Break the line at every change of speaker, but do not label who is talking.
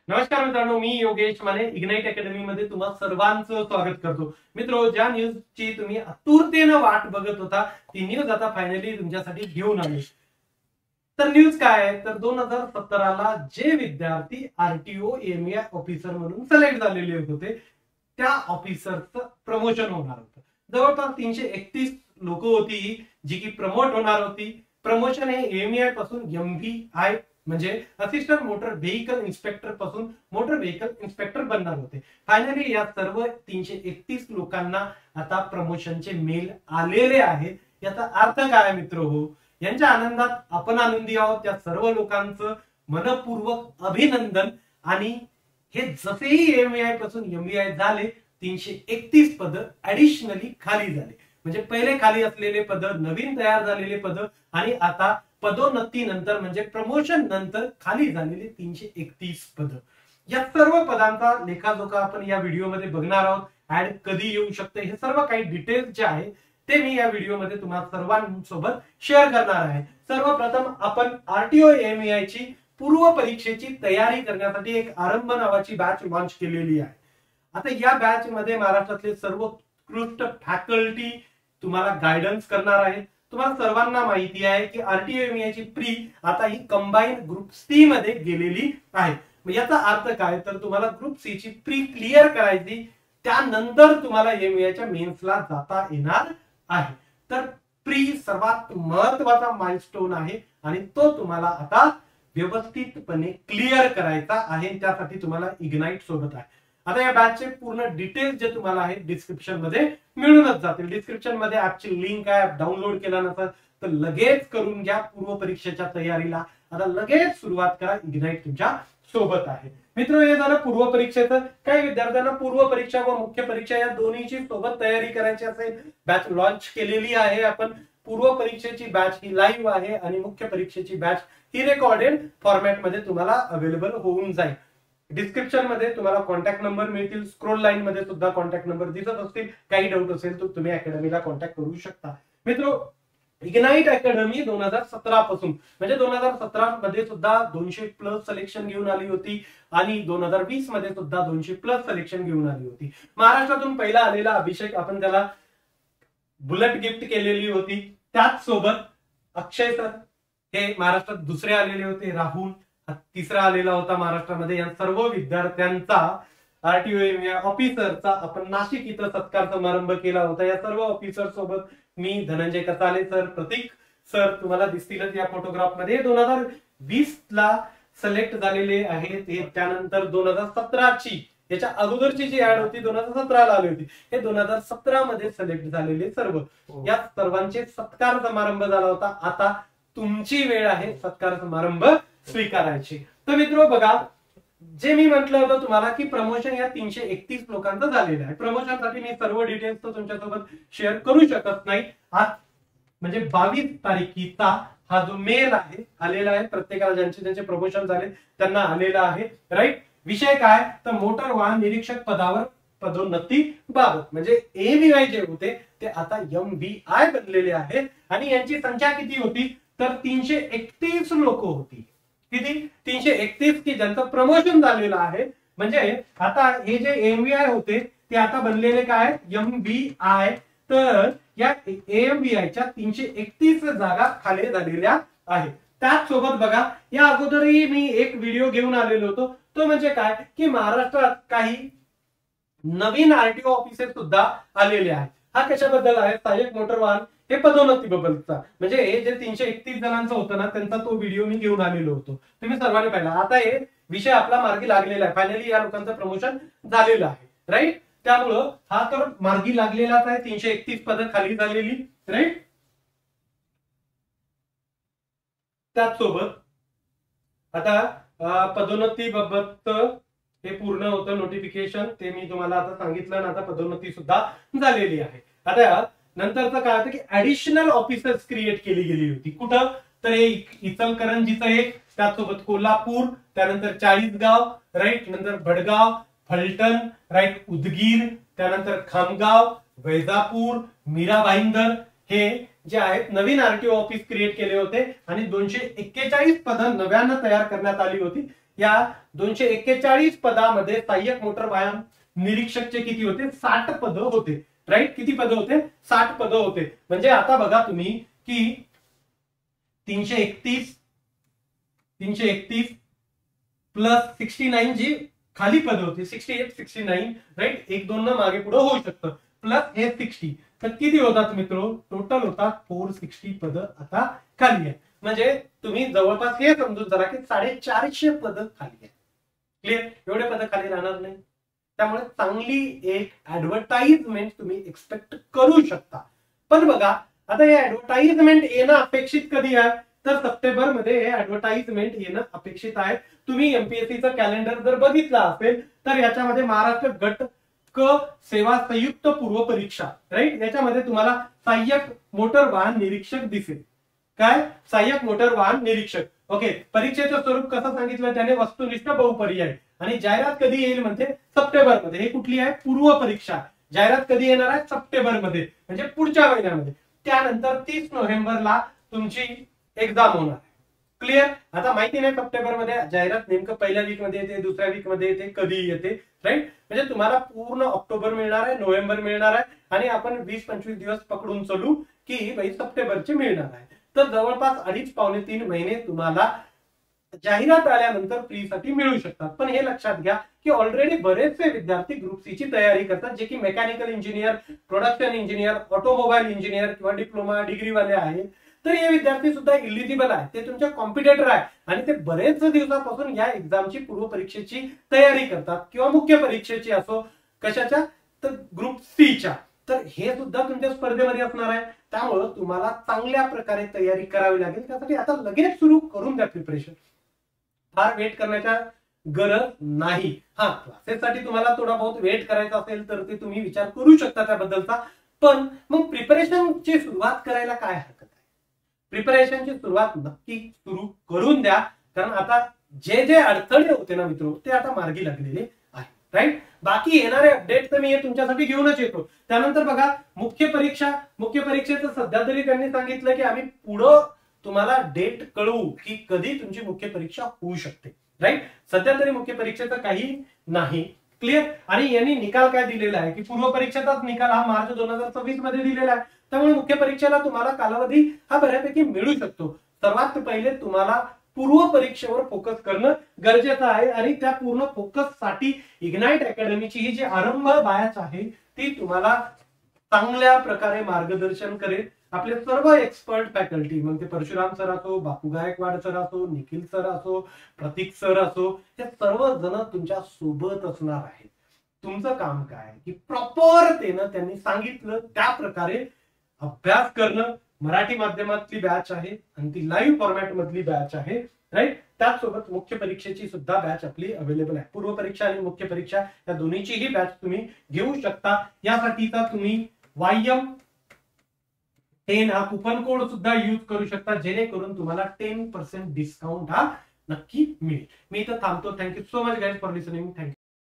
नमस्कार मित्रांनो, मी Yogesh Mane ignite academy मध्ये तुम्हा सर्वांचं स्वागत करतो. मित्रो, ज्या न्यूजची तुम्ही आतुरतेनं वाट बघत होता ती न्यूज आता फायनली तुमच्यासाठी घेऊन आली. तर न्यूज काय आहे तर 2017ला जे विद्यार्थी आरटीओ एमईआय ऑफिसर म्हणून सिलेक्ट झालेले होते त्या ऑफिसरचं प्रमोशन होणार होतं. जवळपास 331 लोक होती जी की प्रमोट होणार होती. प्रमोशन हे एमईआय पासून एमव्हीआय म्हणजे असिस्टंट मोटर व्हेकल इन्स्पेक्टर पासून मोटर व्हेकल इन्स्पेक्टर बनणार होते. फायनली या सर्व 331 लोकांना आता प्रमोशनचे मेल आलेले आहेत. याचा अर्थ काय मित्र हो, यांच्या आनंदात आपण आनंदी आहोत. त्या सर्व लोकांचं मनपूर्वक अभिनंदन. आणि हे जसेही एमईआय पासून एमव्हीआय झाले 331 पद ऍडिशनली खाली झाले. म्हणजे पहिले खाली असलेले पद, नवीन तयार झालेले पद आणि आता पदोन्नती नंतर म्हणजे प्रमोशन नंतर खाली झालेले 331 पद. या सर्व पदांचा लेखाजोखा आपण या व्हिडिओमध्ये बघणार आहोत. ऍड कधी येऊ शकते हे सर्व काही डिटेल्स जे आहे ते मी या व्हिडिओमध्ये तुम्हाला सर्वांसोबत शेअर करणार आहे. सर्वप्रथम आपण आरटीओ एमईआय ची पूर्व परीक्षेची तयारी करण्यासाठी एक आरंभ नावाची बॅच लॉन्च केलेली आहे. आता या बॅच मध्ये महाराष्ट्रातले सर्वोत्कृष्ट फॅकल्टी तुम्हाला गायडन्स करणार आहे. तुम्हाला सर्वांना माहिती आहे की आरटीओ एमईआय ची प्री आता ही कंबाईन ग्रुप सी मध्ये गेलेली आहे. याचा अर्थ काय तर तुम्हाला ग्रुप सी ची प्री क्लिअर करायची, त्यानंतर तुम्हाला एमईआयच्या मेन्सला जाता येणार आहे. तर प्री सर्वात महत्वाचा माइलस्टोन आहे आणि तो तुम्हाला आता व्यवस्थितपणे क्लिअर करायचा आहे. त्यासाठी तुम्हाला इग्नाइट सोबत आहे. आता या बॅचचे पूर्ण डिटेल्स जे तुम्हाला आहेत डिस्क्रिप्शन मध्ये मिळूनच जातील. डिस्क्रिप्शन मध्ये ऍपची लिंक आहे. ऍप डाउनलोड केला नसेल तर लगेच करून घ्या. पूर्व परीक्षेच्या तयारीला आता लगेच सुरुवात करा. इग्नाइट तुमच्या सोबत आहे. मित्र, हे झालं पूर्व परीक्षेचं. काही विद्यार्थ्यांना पूर्व परीक्षा व मुख्य परीक्षा या दोन्हीची सोबत तयारी करायची असेल, बॅच लॉन्च केलेली आहे आपण. पूर्व परीक्षेची बॅच ही लाईव्ह आहे आणि मुख्य परीक्षेची बॅच ही रेकॉर्डेड फॉर्मॅट मध्ये तुम्हाला अवेलेबल होऊन जाईल. डिस्क्रिप्शन मध्ये तुम्हाला कॉन्टॅक्ट नंबर मिळतील. स्क्रोल लाईन मध्ये सुद्धा कॉन्टॅक्ट नंबर दिसत असतील. काही डाऊट असेल तर तुम्ही अकॅडमीला कॉन्टॅक्ट करू शकता. मित्र, इग्नाइट अकॅडमी 2017 पासून म्हणजे 2017 मध्ये सुद्धा 200+ सिलेक्शन घेऊन आली होती आणि 2020 मध्ये सुद्धा 200+ सिलेक्शन घेऊन आली होती. महाराष्ट्रातून पहिला आलेला अभिषेक, आपण त्याला बुलेट गिफ्ट केलेली होती. त्याच सोबत अक्षय सर हे महाराष्ट्रात दुसरे आलेले होते. राहुल तिसरा आलेला होता महाराष्ट्रामध्ये. या सर्व विद्यार्थ्यांचा आरटीओ एमईआय ऑफिसरचा आपण नाशिक इथं सत्कार समारंभ केला होता. या सर्व ऑफिसर सोबत मी, धनंजय कसाले सर, प्रतीक सर तुम्हाला दिसतीलच या फोटोग्राफ मध्ये. 2020 ला सिलेक्ट झालेले आहेत. त्यानंतर 2017 ची, याच्या अगोदरची जी ऍड होती 2017 ला आली होती, हे 2017 मध्ये सिलेक्ट झालेले सर्व. या सर्वांचे सत्कार समारंभ झाला होता. आता तुमची वेळ आहे सत्कार समारंभ स्वीकारायची. तर मित्र बघा, जे मी म्हटलं होतं तुम्हाला की प्रमोशन या 331 लोकांचं झालेलं आहे. प्रमोशनसाठी मी सर्व डिटेल्स तर तुमच्यासोबत शेअर करू शकत नाही. आज म्हणजे 22 तारखेचा हा जो मेल आहे आलेला आहे प्रत्येकाला, ज्यांचे प्रमोशन झाले त्यांना आलेला आहे. राईट. विषय काय तर मोटर वाहन निरीक्षक पदावर पदोन्नती बाबत, म्हणजे एमईआय जे होते ते आता एमव्हीआय बनलेले आहेत. आणि यांची संख्या किती होती तर 331 लोक होती. किती? 331 की ज्यांचं प्रमोशन झालेलं आहे. म्हणजे आता हे जे एमव्हीआय होते ते आता बनलेले काय एमव्हीआय. तर या एमव्हीआयच्या 331 जागा खाली झालेल्या आहेत. त्याचसोबत बघा, या अगोदरही मी एक व्हिडिओ घेऊन आलेलो होतो. तो म्हणजे काय की महाराष्ट्रात काही नवीन आरटीओ ऑफिसर सुद्धा आलेले आहेत. हा कशाबद्दल आहे? सहाय्यक मोटर वाहन हे पदोन्नती बद्दलचा. म्हणजे हे जे 331 जणांचं होतं ना, त्यांचा तो व्हिडिओ मी घेऊन आलेलो होतो. तुम्ही सर्वांनी पाहिला. आता हे विषय आपला मार्गी लागलेला आहे. फायनली या लोकांचं प्रमोशन झालेलं आहे. राईट. त्यामुळं हा तर मार्गी लागलेलाच आहे. 331 पद खाली झालेली. राईट. त्याचसोबत आता पदोन्नती बाबत हे पूर्ण होतं नोटिफिकेशन, ते मी तुम्हाला आता सांगितलं ना. आता पदोन्नती सुद्धा झालेली आहे. आता नंतरचं काय होतं की ऍडिशनल ऑफिसर्स क्रिएट केली गेली होती. कुठं तर हे इचलकरंजीचं एक, त्याचसोबत कोल्हापूर, त्यानंतर चाळीसगाव, राईट, नंतर भडगाव, फलटण, राईट, उदगीर, त्यानंतर खामगाव, वैजापूर, मीरा भाईंदर हे जे आहेत नवीन आरटीओ ऑफिस क्रिएट केले होते आणि 241 पद नव्यानं तयार करण्यात आली होती. या 241 पदामध्ये सहाय्यक मोटर वाहन निरीक्षकचे किती होते? 60 पद होते. राईट, किती पद होते? 60 पद होते. म्हणजे आता बघा तुम्ही की 331 प्लस 69 जी खाली पद होती 68 69 राईट, 1-2 न मागे पुढे होऊ शकतं, प्लस हे 60, तर किती होतात मित्रो? टोटल होतात 460 पद आता खाली आहे. म्हणजे तुम्ही जवळपास हे समजून जरा की 450 पद खाली आहे. क्लिअर, एवढे पद खाली राहणार नाही. त्यामुळे चांगली एक ऍडव्हर्टाइजमेंट तुम्ही एक्सपेक्ट करू शकता. पण बघा आता हे ऍडव्हर्टाइजमेंट येणं अपेक्षित कधी आहे? तर सप्टेंबर मध्ये हे ऍडव्हर्टाइजमेंट येणं अपेक्षित आहे. तुम्ही एमपीएससीचं कॅलेंडर जर बघितलं असेल तर याच्यामध्ये महाराष्ट्र गट क सेवा संयुक्त पूर्व परीक्षा राईट, याच्यामध्ये तुम्हाला सहाय्यक मोटर वाहन निरीक्षक दिसेल. काय? सहाय्यक मोटर वाहन निरीक्षक. ओके, परीक्षेचं स्वरूप कसं सांगितलं त्याने? वस्तुनिष्ठ बहुपर्याय. आणि जाहिरात कधी येईल म्हणजे सप्टेंबर मध्ये. हे कुठली आहे? पूर्व परीक्षा. जाहिरात कधी येणार आहे? सप्टेंबर मध्ये, म्हणजे पुढच्या महिन्यामध्ये. त्यानंतर 30 नोव्हेंबरला तुमची एक्झाम होणार आहे. क्लिअर. आता माहिती नाही सप्टेंबर मध्ये जाहिरात नेमकं पहिल्या वीक मध्ये येते, दुसऱ्या वीक मध्ये येते, कधी येते. राईट, म्हणजे तुम्हाला पूर्ण ऑक्टोबर मिळणार आहे, नोव्हेंबर मिळणार आहे, आणि आपण 20-25 दिवस पकडून चालू की भाई सप्टेंबरचे मिळणार आहे. तर जवळपास 2.5-3 महिने तुम्हाला जाहिरात आल्यानंतर फ्रीसाठी मिळू शकतात. पण हे लक्षात घ्या की ऑलरेडी बरेचसे विद्यार्थी ग्रुप सी ची तयारी करतात, जे की mechanical engineer, production engineer, automobile engineer किंवा डिप्लोमा डिग्री वाले आहेत. तर हे विद्यार्थी सुद्धा इलिजिबल आहे, ते तुमचे कॉम्पिटिटर आहे आणि ते बरेच दिवसापासून या एक्झामची पूर्व परीक्षेची तयारी करतात किंवा मुख्य परीक्षेची असो, कशाच्या? तर ग्रुप सीच्या. तर हे सुद्धा तुमच्या स्पर्धेमध्ये असणार आहे. त्यामुळे तुम्हाला चांगल्या प्रकारे तयारी करावी लागेल. त्यासाठी आता लगेच सुरू करून द्या प्रिपरेशन. फार वेट करण्याच्या गरज नाही. हा, क्लासेससाठी तुम्हाला थोडा बहुत वेट करायचा असेल तर ते तुम्ही विचार करू शकता त्याबद्दलचा. पण मग प्रिपरेशनची सुरुवात करायला काय हरकत आहे? प्रिपरेशनची सुरुवात नक्की सुरू करून द्या, कारण आता जे जे अडथळे होते ना मित्रो, ते आता मार्गी लागलेले आहे. राईट, बाकी येणारे अपडेट तर मी हे तुमच्यासाठी घेऊनच येतो. त्यानंतर बघा मुख्य परीक्षेचं सध्या तरी त्यांनी सांगितलं की आम्ही पुढं तुम्हाला डेट कळवू की कधी तुमची मुख्य परीक्षा होऊ शकते. राईट, सध्या तरी मुख्य परीक्षेचं काही नाही. क्लिअर. आणि यांनी निकाल काय दिलेला आहे की पूर्व परीक्षेचाच निकाल हा मार्च 2026 मध्ये दिलेला आहे. त्यामुळे मुख्य परीक्षेला तुम्हाला कालावधी हा बऱ्यापैकी मिळू शकतो. सर्वात पहिले तुम्हाला पूर्व परीक्षेवर फोकस करणं गरजेचं आहे आणि त्या पूर्ण फोकस साठी इग्नाइट अकॅडमीची ही जी आरंभ बॅच आहे ती तुम्हाला चांगल्या प्रकारे मार्गदर्शन करेल. आपले सर्व एक्सपर्ट फॅकल्टी, मग ते परशुराम सर असो, बापू गायकवाड सर असो, निखिल सर असो, प्रतीक सर असो, हे सर्व जण तुमच्या सोबत असणार आहेत. तुमचं काम काय की प्रॉपरतेनं त्यांनी सांगितलं त्या प्रकारे अभ्यास करणं. मराठी माध्यमातली बॅच आहे आणि ती लाईव्ह फॉर्मॅट मधली बॅच आहे. राईट, त्याचसोबत मुख्य परीक्षेची सुद्धा बॅच आपली अवेलेबल आहे. पूर्व परीक्षा आणि मुख्य परीक्षा या दोन्हीचीही बॅच तुम्ही घेऊ शकता. यासाठीचा तुम्ही YM10 हा कुपन कोड सुद्धा यूज करू शकता, जेणेकरून तुम्हाला 10% डिस्काउंट हा नक्की मिळेल. मी इथं थांबतो. Thank you so much guys for listening. Thank you.